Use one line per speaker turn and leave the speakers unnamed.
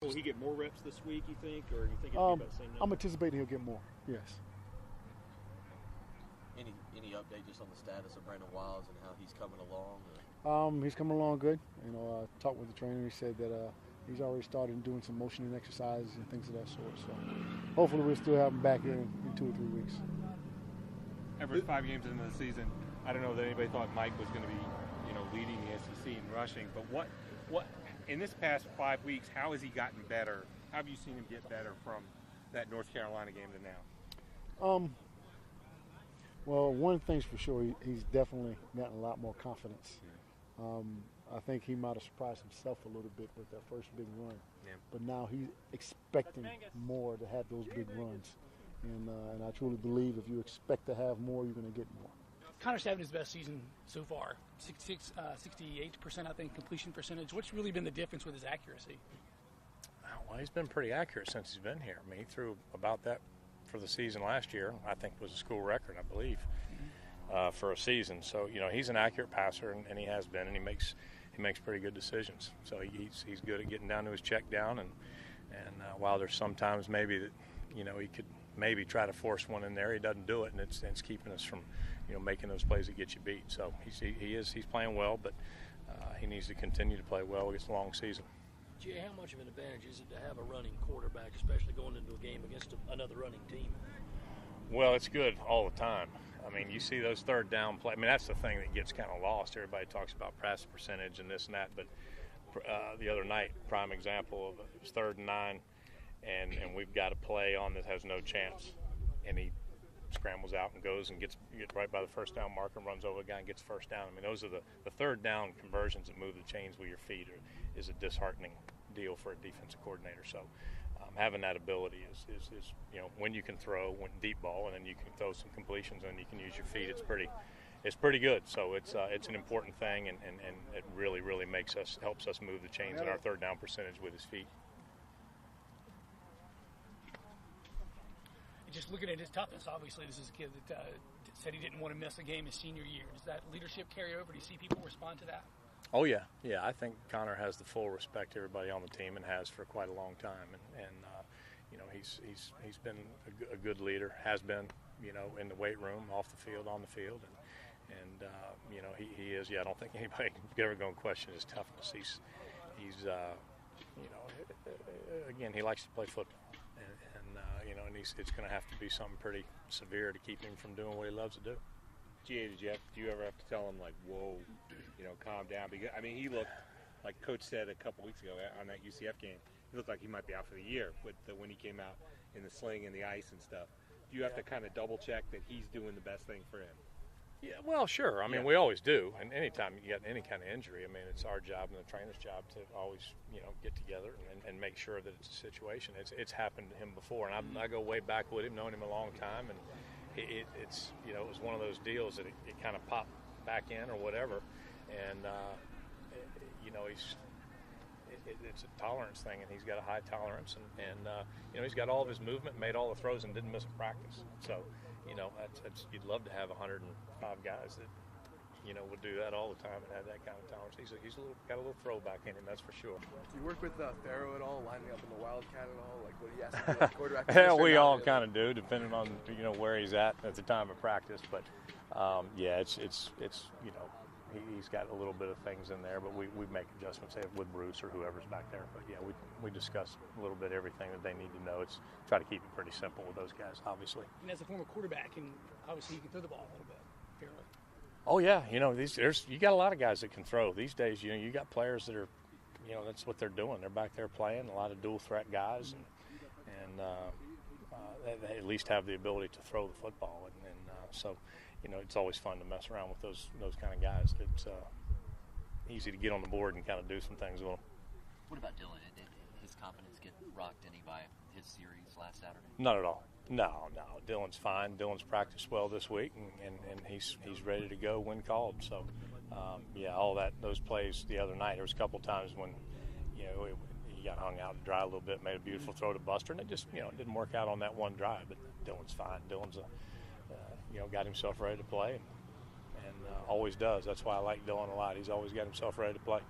Will he get more reps this week, you think, or you think it'll be about the same number?
I'm anticipating he'll get more, yes.
Any update just on the status of Brandon Wiles and how he's coming along?
He's coming along good. I talked with the trainer. He said that he's already started doing some motioning exercises and things of that sort. So hopefully we'll still have him back here in 2 or 3 weeks.
Everett, 5 games into the season, I don't know that anybody thought Mike was going to be, leading the SEC in rushing. But what in this past 5 weeks, how has he gotten better? How have you seen him get better from that North Carolina game to now?
Well, one thing's for sure, he's definitely gotten a lot more confidence. I think he might have surprised himself a little bit with that first big run.
Yeah.
But now he's expecting more to have those big runs. And I truly believe if you expect to have more, you're going to get more.
Connor's having his best season so far. 68%, I think, completion percentage. What's really been the difference with his accuracy?
Well, he's been pretty accurate since he's been here. I mean, he threw about that for the season last year. I think was a school record, I believe, for a season. So, he's an accurate passer, and he has been, and he makes pretty good decisions. So he's good at getting down to his check down, and while there's sometimes maybe that, he could maybe try to force one in there, he doesn't do it, and it's keeping us from, making those plays that get you beat. So he's playing well, but he needs to continue to play well. It's a long season.
G.A., how much of an advantage is it to have a running quarterback, especially going into a game against another running team?
Well, it's good all the time. I mean, you see those third down play. I mean, that's the thing that gets kind of lost. Everybody talks about pass percentage and this and that, but the other night, prime example of it was 3rd and 9, and we've got a play on that has no chance, and he scrambles out and goes and gets right by the first down marker and runs over a guy and gets first down. I mean, those are the third down conversions that move the chains with your feet is a disheartening deal for a defensive coordinator. So having that ability is when you can throw deep ball, and then you can throw some completions and you can use your feet. It's pretty good. So it's an important thing, and it really helps us move the chains in our third down percentage with his feet.
Just looking at his toughness, obviously this is a kid that said he didn't want to miss a game his senior year. Does that leadership carry over? Do you see people respond to that?
Oh, yeah. I think Connor has the full respect to everybody on the team and has for quite a long time. And he's been a good leader, has been, in the weight room, off the field, on the field. And he is, I don't think anybody is ever going to question his toughness. He's again, he likes to play football. And it's going to have to be something pretty severe to keep him from doing what he loves to do.
G.A., do you ever have to tell him, like, whoa, calm down? Because, I mean, he looked, like Coach said a couple weeks ago on that UCF game, he looked like he might be out for the year when he came out in the sling and the ice and stuff. Do you have to kind of double-check that he's doing the best thing for him?
Yeah, well, sure. I mean, we always do. And anytime you get any kind of injury, I mean, it's our job and the trainer's job to always, get together and make sure that it's a situation. It's happened to him before, and I go way back with him, known him a long time, and it's it was one of those deals that it kind of popped back in or whatever, and it's a tolerance thing, and he's got a high tolerance, and he's got all of his movement, made all the throws, and didn't miss a practice. So, that's you'd love to have 105 guys that would do that all the time and have that kind of tolerance. He's got a little throwback in him, that's for sure.
Do you work with Farrow at all, lining up in the Wildcat at all? Like what he has to do as quarterback?
Yeah, we all kind of do, depending on where he's at the time of practice. But he's got a little bit of things in there, but we make adjustments with Bruce or whoever's back there. But yeah, we discuss a little bit everything that they need to know. It's try to keep it pretty simple with those guys, obviously.
And as a former quarterback, and obviously you can throw the ball a little bit, fairly.
Oh yeah, you got a lot of guys that can throw these days. You got players that are, that's what they're doing. They're back there playing, a lot of dual threat guys, and they at least have the ability to throw the football. And so, it's always fun to mess around with those kind of guys. It's easy to get on the board and kind of do some things with them.
What about Dylan? Did his confidence get rocked any by his series last Saturday?
Not at all. No. Dylan's fine. Dylan's practiced well this week, and he's ready to go when called. So, all those plays the other night, there was a couple times when, he got hung out to dry a little bit, made a beautiful throw to Buster, and it just, didn't work out on that one drive. But Dylan's fine. Dylan's got himself ready to play, and always does. That's why I like Dylan a lot. He's always got himself ready to play.